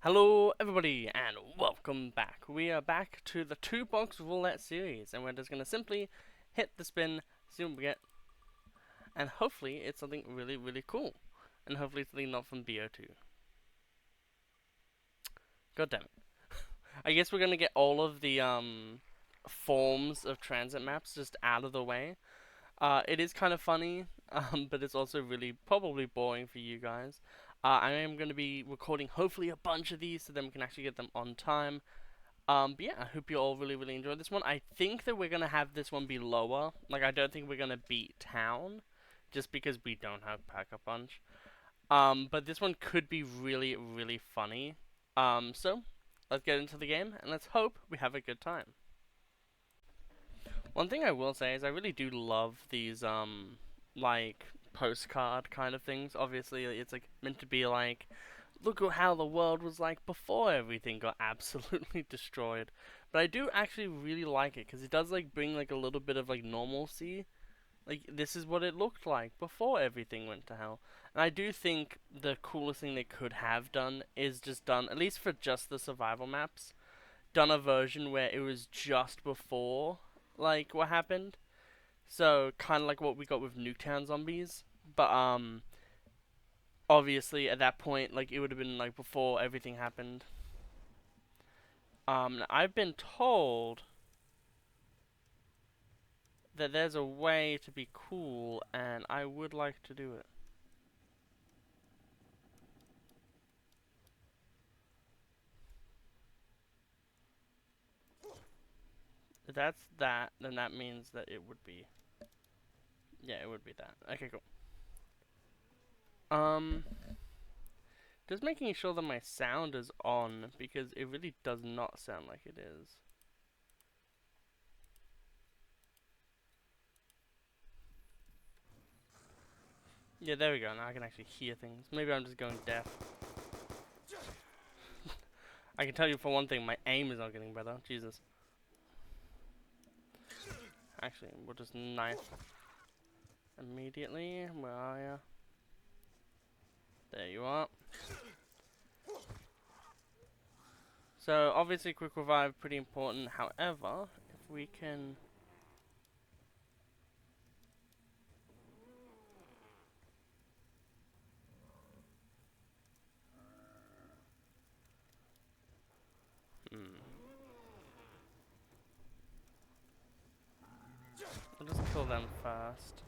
Hello everybody and welcome back. We are back to the Two Box Roulette series and we're just going to simply hit the spin, see what we get, and hopefully it's something really cool. And hopefully it's something not from BO2. God damn it. I guess we're going to get all of the forms of transit maps just out of the way. It is kind of funny, but it's also really probably boring for you guys. I am going to be recording hopefully a bunch of these so then we can actually get them on time. But yeah, I hope you all really enjoy this one. I think that we're gonna have this one be lower. Like, I don't think we're gonna beat Town, just because we don't have Pack-a-Punch. But this one could be really funny. So let's get into the game and let's hope we have a good time. One thing I will say is I really do love these like postcard kind of things. Obviously, it's like meant to be like, look at how the world was like before everything got absolutely destroyed. But I do actually really like it because it does like bring like a little bit of like normalcy. Like, this is what it looked like before everything went to hell. And I do think the coolest thing they could have done is just done, at least for just the survival maps, done a version where it was just before like what happened. So kind of like what we got with Nuketown Zombies, but obviously at that point, like, it would have been like before everything happened. I've been told that there's a way to be cool, and I would like to do it. If that's that, then that means that it would be. Yeah, it would be that. Okay, cool. Um, just making sure that my sound is on because it really does not sound like it is. Yeah, there we go. Now I can actually hear things. Maybe I'm just going deaf. I can tell you for one thing, my aim is not getting better. Jesus. Actually, we'll just knife immediately. Where are ya? There you are. So obviously quick revive pretty important. However, if we can we'll just kill them first.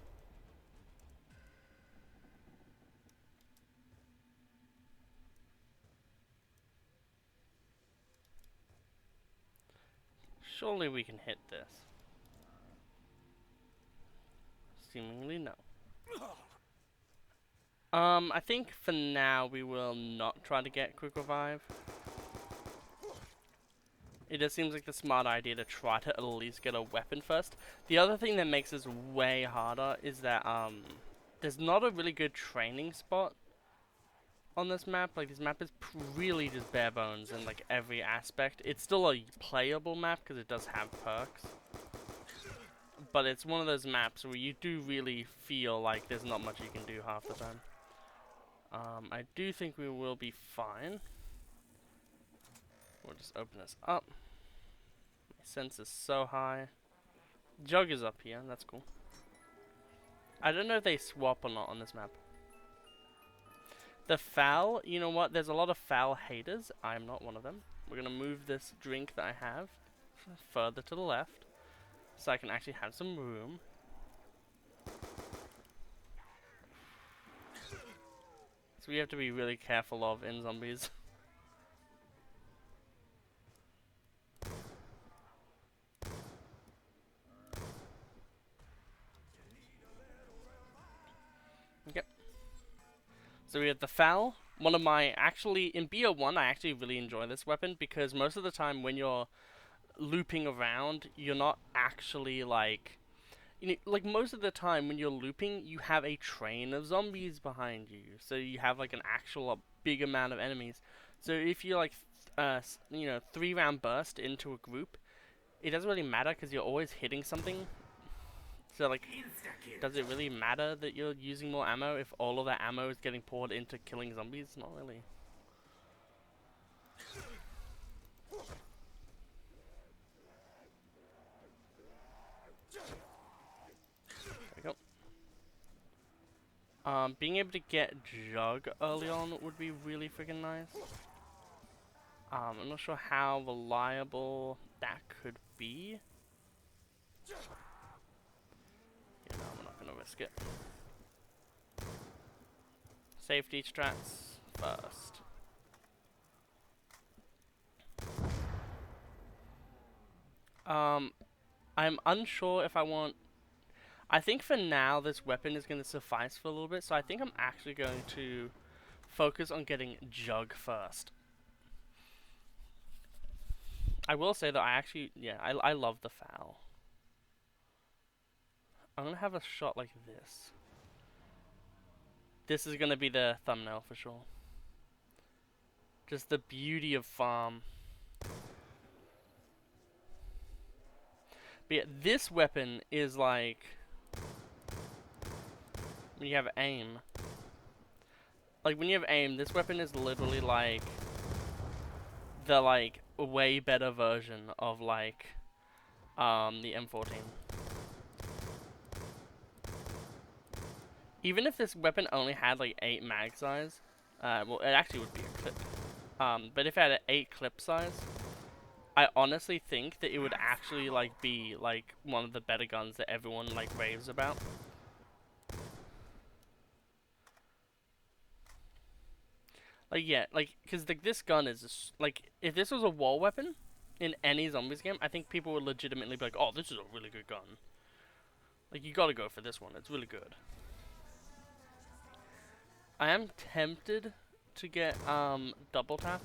Surely we can hit this. Seemingly no. I think for now we will not try to get quick revive. It just seems like the smart idea to try to at least get a weapon first. The other thing that makes this way harder is that there's not a really good training spot on this map. Like, this map is really just bare bones in like every aspect. It's still a playable map because it does have perks, but it's one of those maps where you do really feel like there's not much you can do half the time. I do think we will be fine. We'll just open this up. My sense is so high. Jug is up here, that's cool. I don't know if they swap or not on this map. The FAL, you know what? There's a lot of FAL haters. I'm not one of them. We're going to move this drink that I have further to the left so I can actually have some room. So we have to be really careful of in zombies. Okay. So we have the FAL. One of my, actually, in BO1, I actually really enjoy this weapon because most of the time when you're looping around, you're not actually like, you know, like most of the time when you're looping, you have a train of zombies behind you. So you have like an actual big amount of enemies. So if you like, you know, 3-round burst into a group, it doesn't really matter because you're always hitting something. So like, does it really matter that you're using more ammo if all of that ammo is getting poured into killing zombies? Not really. Being able to get Jug early on would be really freaking nice. I'm not sure how reliable that could be. Yeah, no, I'm not gonna risk it. Safety strats first. I'm unsure if I want... I think for now this weapon is going to suffice for a little bit, so I think I'm actually going to focus on getting Jug first. I will say that I actually, yeah, I love the FAL. I'm going to have a shot like this. This is going to be the thumbnail for sure. Just the beauty of farm. But yeah, this weapon is like... when you have aim. Like, when you have aim, this weapon is literally like... the, like, way better version of, like, the M14. Even if this weapon only had, like, 8 mag size, well, it actually would be a clip. But if it had an 8 clip size, I honestly think that it would actually, like, be, like, one of the better guns that everyone, like, raves about. Like, yeah, like, because, like, this gun is, like, if this was a wall weapon in any zombies game, I think people would legitimately be like, oh, this is a really good gun. Like, you gotta go for this one, it's really good. I am tempted to get, double tap.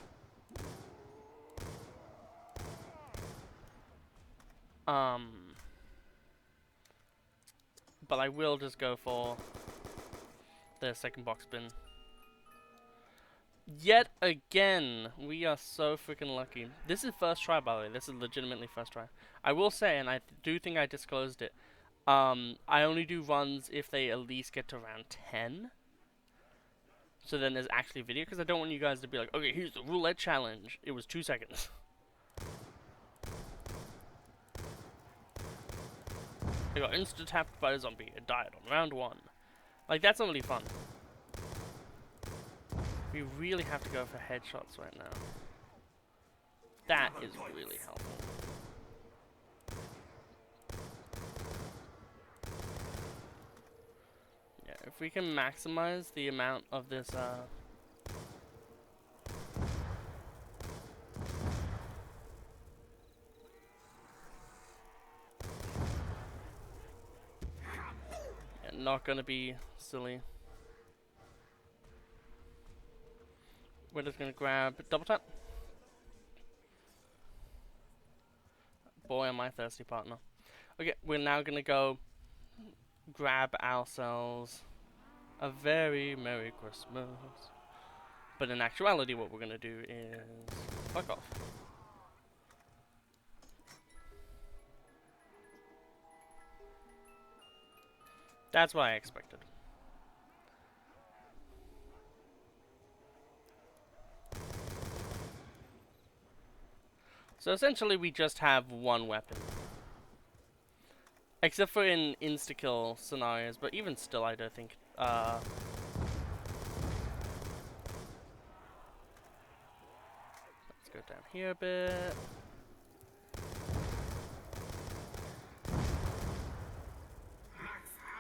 But I will just go for the second box bin. Yet again, we are so freaking lucky. This is first try, by the way. This is legitimately first try. I will say, and I do think I disclosed it, I only do runs if they at least get to round 10. So then there's actually video, because I don't want you guys to be like, okay, here's the roulette challenge. It was 2 seconds. I got insta-tapped by a zombie. It died on round 1. Like, that's not really fun. We really have to go for headshots right now. That is really helpful. Yeah, if we can maximize the amount of this, yeah, not gonna be silly. We're just gonna grab double tap. Boy, am I thirsty, partner. Okay, we're now gonna go grab ourselves a very Merry Christmas. But in actuality, what we're gonna do is fuck off. That's what I expected. So essentially, we just have one weapon. Except for in insta-kill scenarios, but even still, I don't think, let's go down here a bit.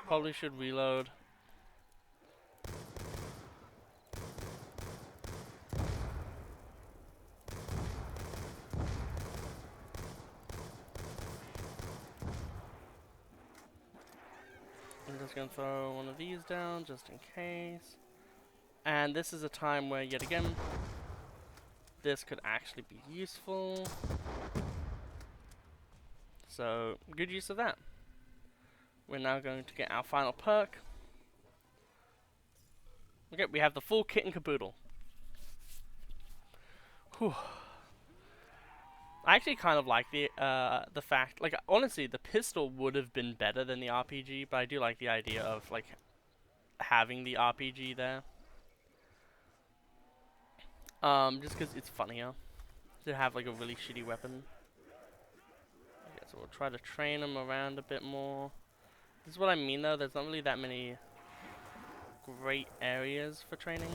Probably should reload. I'm just gonna throw one of these down just in case. And this is a time where, yet again, this could actually be useful. So, good use of that. We're now going to get our final perk. Okay, we have the full kit and caboodle. Whew. I actually kind of like the fact, like, honestly, the pistol would have been better than the RPG, but I do like the idea of, like, having the RPG there. Just because it's funnier to have, like, a really shitty weapon. Okay, so we'll try to train them around a bit more. This is what I mean, though. There's not really that many great areas for training.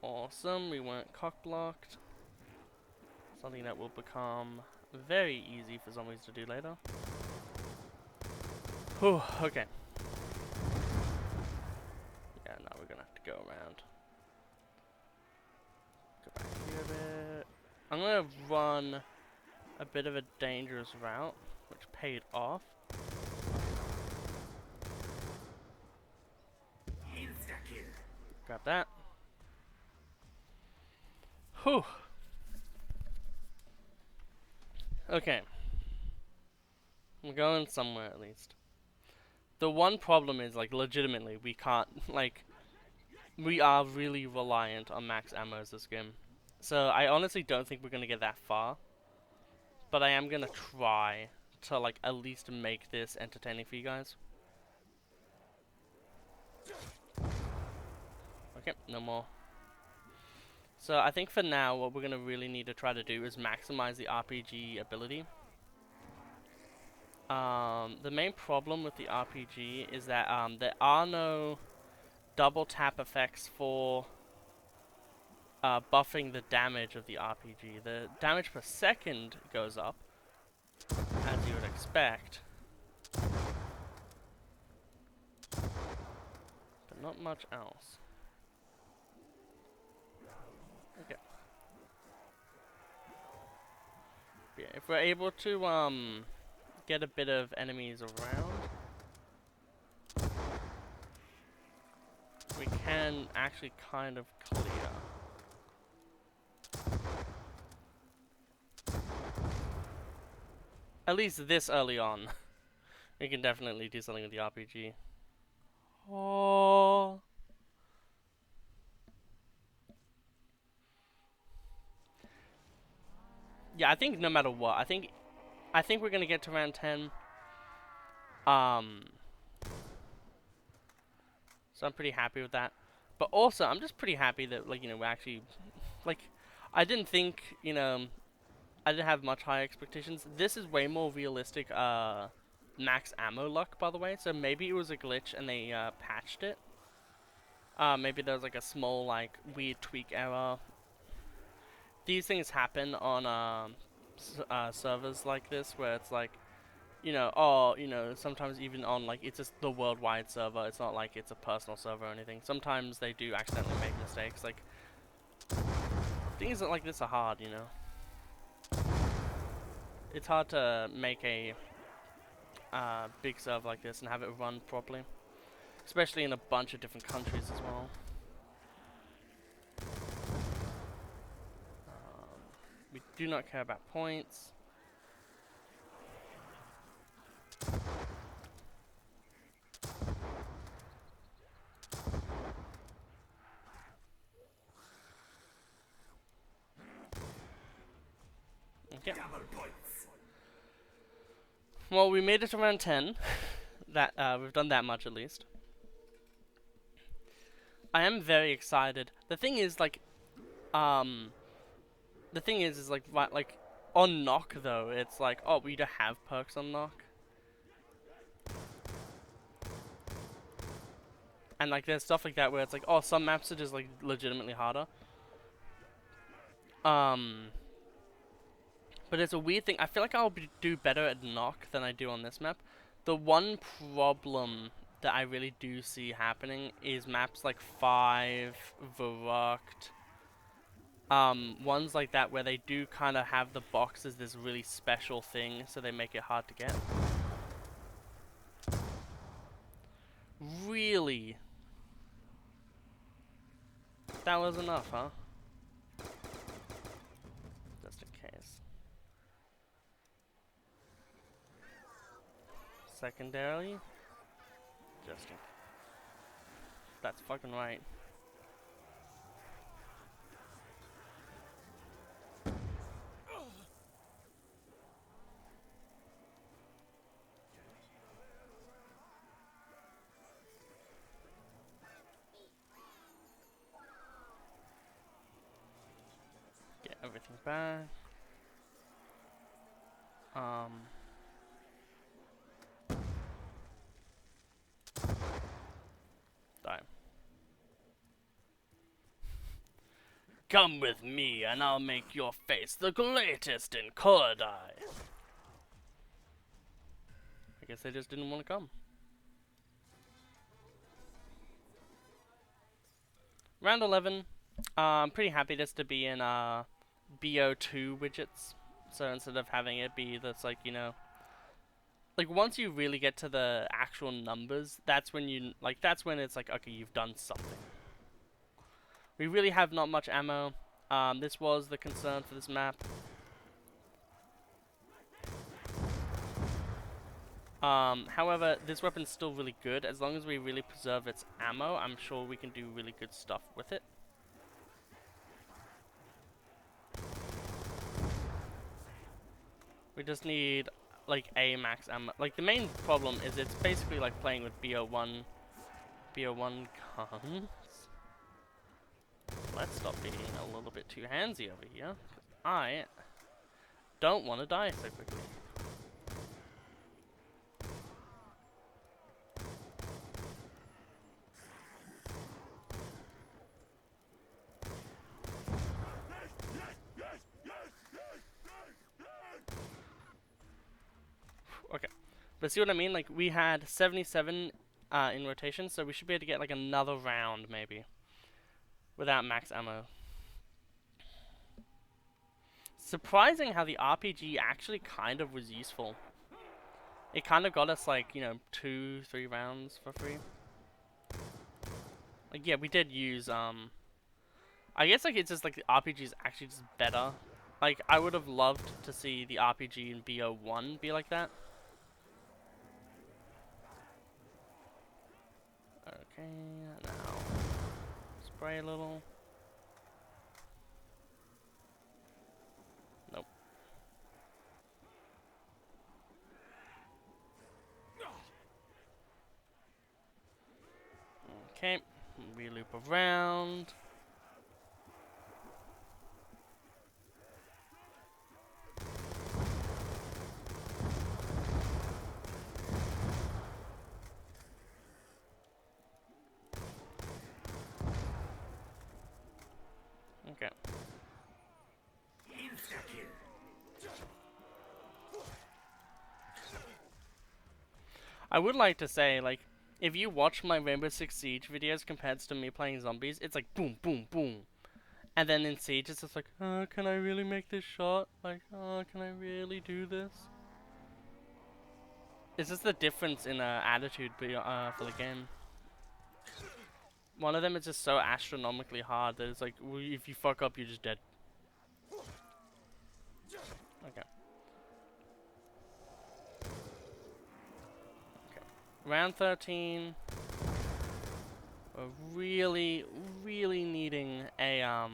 Awesome, we weren't cock-blocked. Something that will become very easy for zombies to do later. Whew, okay. Yeah, now we're gonna have to go around. Go back here a bit. I'm gonna run a bit of a dangerous route, which paid off. Grab that. Whew. Okay. I'm going somewhere at least. The one problem is, like, legitimately, we can't, like, we are really reliant on max ammos this game. So I honestly don't think we're gonna get that far. But I am gonna try to, like, at least make this entertaining for you guys. Okay, no more. So I think for now, what we're gonna really need to try to do is maximize the RPG ability. The main problem with the RPG is that there are no double tap effects for buffing the damage of the RPG. The damage per second goes up, as you would expect, but not much else. Okay. Yeah, if we're able to get a bit of enemies around, we can actually kind of clear. At least this early on. We can definitely do something with the RPG. Oh. Yeah, I think no matter what, I think we're gonna get to round 10. So I'm pretty happy with that. But also, I'm just pretty happy that, like, you know, we're actually, like, I didn't think, you know, I didn't have much higher expectations. This is way more realistic, max ammo luck, by the way. So maybe it was a glitch and they, patched it. Maybe there was, like, a small, like, weird tweak error. These things happen on, servers like this, where it's like, you know, or, you know, sometimes even on, like, it's just the worldwide server, it's not like it's a personal server or anything. Sometimes they do accidentally make mistakes, like, things like this are hard, you know. It's hard to make a big server like this and have it run properly, especially in a bunch of different countries as well. We do not care about points. Okay. Well, we made it to round 10. That we've done that much at least. I am very excited. The thing is, like, like on knock though, it's like, oh, we don't have perks on knock, and like there's stuff like that where it's like, oh, some maps are just like legitimately harder. But it's a weird thing. I feel like I'll do better at knock than I do on this map. The one problem that I really do see happening is maps like 5, Verrucht, ones like that where they do kind of have the box as this really special thing, so they make it hard to get. Really? That was enough, huh? Just in case. Secondarily, just in case. That's fucking right. Get everything back. Come with me and I'll make your face the greatest in Korodai. I guess they just didn't want to come. Round 11. I'm pretty happy just to be in BO2 widgets. So instead of having it be that's like, you know, like once you really get to the actual numbers, that's when you, like, that's when it's like, okay, you've done something. We really have not much ammo. This was the concern for this map. However, this weapon's still really good. As long as we really preserve its ammo, I'm sure we can do really good stuff with it. We just need, like, a max ammo. Like, the main problem is it's basically like playing with BO1 guns. Let's stop being a little bit too handsy over here. I don't want to die so quickly. Okay, but see what I mean? Like, we had 77 in rotation, so we should be able to get like another round maybe without max ammo. Surprising how the RPG actually kind of was useful. It kind of got us like, you know, 2-3 rounds for free. Like, yeah, we did use I guess like it's just like the RPG is actually just better. Like, I would have loved to see the RPG in BO1 be like that. Okay, now spray a little. Nope. Okay, we loop around. Okay. I would like to say, like, if you watch my Rainbow Six Siege videos compared to me playing zombies, it's like boom, boom, boom. And then in Siege, it's just like, can I really make this shot? Like, can I really do this? It's just the difference in attitude for the game. One of them is just so astronomically hard that it's like, if you fuck up, you're just dead. Okay. Round 13. We're really, really needing a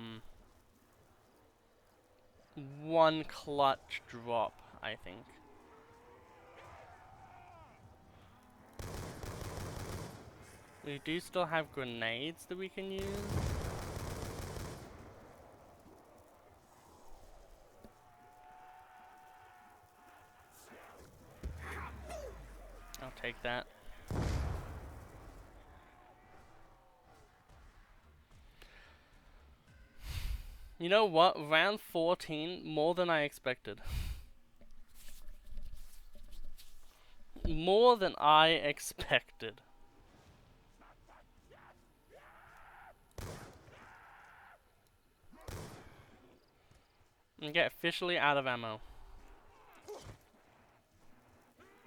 one clutch drop, I think. We do still have grenades that we can use. I'll take that. You know what? Round 14, more than I expected. More than I expected. Okay, officially out of ammo.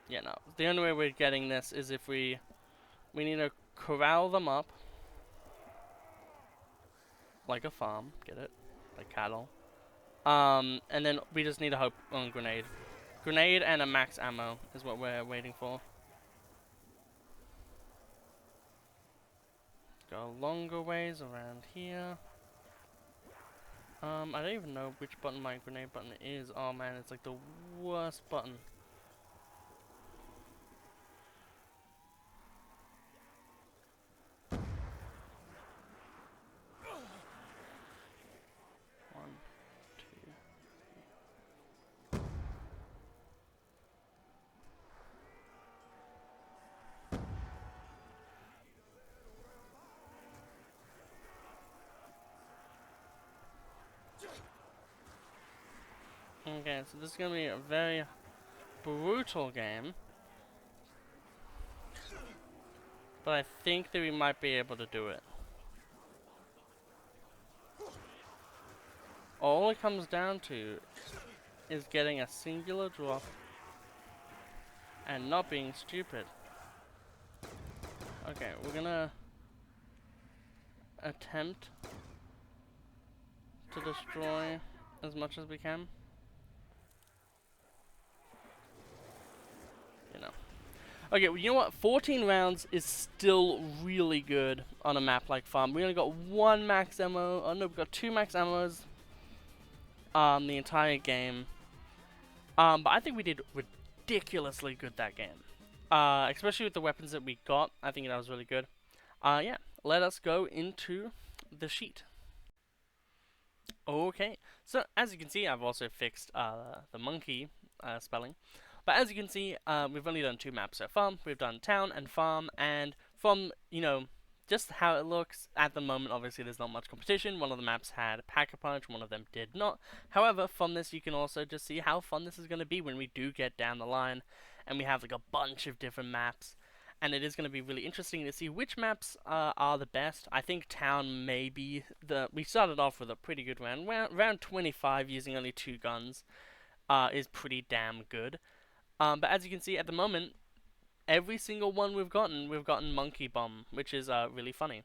Yeah, no. The only way we're getting this is if we need to corral them up. Like a farm, get it? Like cattle. And then we just need to hope on grenade. Grenade and a max ammo is what we're waiting for. Go longer ways around here. I don't even know which button my grenade button is. Oh man, it's like the worst button. One, two. so this is gonna be a very brutal game. But I think that we might be able to do it. All it comes down to is getting a singular drop and not being stupid. Okay, we're gonna attempt to destroy as much as we can. You know. Okay, well, you know what? 14 rounds is still really good on a map like Farm. We only got one max ammo. Oh no, we got 2 max ammos. The entire game. But I think we did ridiculously good that game. Especially with the weapons that we got. I think that was really good. Yeah, let us go into the sheet. Okay, so as you can see, I've also fixed the monkey spelling. But as you can see, we've only done 2 maps so far. We've done town and farm, and from, you know, just how it looks at the moment, obviously there's not much competition. One of the maps had Pack-a-Punch, one of them did not. However, from this you can also just see how fun this is going to be when we do get down the line, and we have like a bunch of different maps. And it is going to be really interesting to see which maps are the best. I think town may be we started off with a pretty good round. Round 25 using only 2 guns is pretty damn good. But as you can see at the moment, every single one we've gotten Monkey Bomb, which is really funny.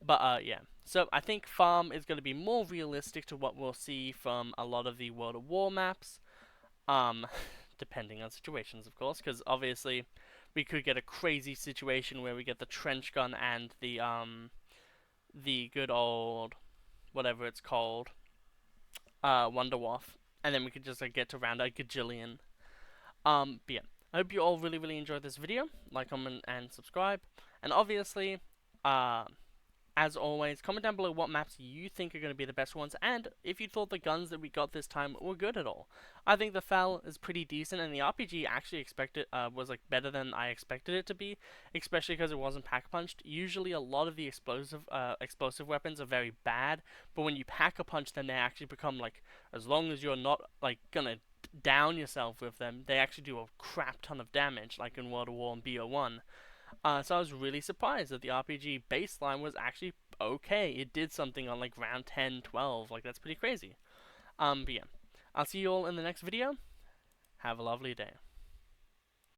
But yeah, so I think Farm is going to be more realistic to what we'll see from a lot of the World of War maps. Depending on situations, of course, because obviously we could get a crazy situation where we get the trench gun and the good old whatever it's called, Wonder Waff, and then we could just like get to round a gajillion. But yeah, I hope you all really enjoyed this video. Like, comment, and subscribe. And obviously, as always, comment down below what maps you think are going to be the best ones, and if you thought the guns that we got this time were good at all. I think the FAL is pretty decent, and the RPG actually was like better than I expected it to be, especially because it wasn't pack-punched. Usually, a lot of the explosive weapons are very bad, but when you pack-a-punch them, they actually become like, as long as you're not like gonna down yourself with them, they actually do a crap ton of damage, like in World of War and BO1. So I was really surprised that the RPG baseline was actually okay. It did something on like round 10, 12. Like, that's pretty crazy. But yeah, I'll see you all in the next video. Have a lovely day.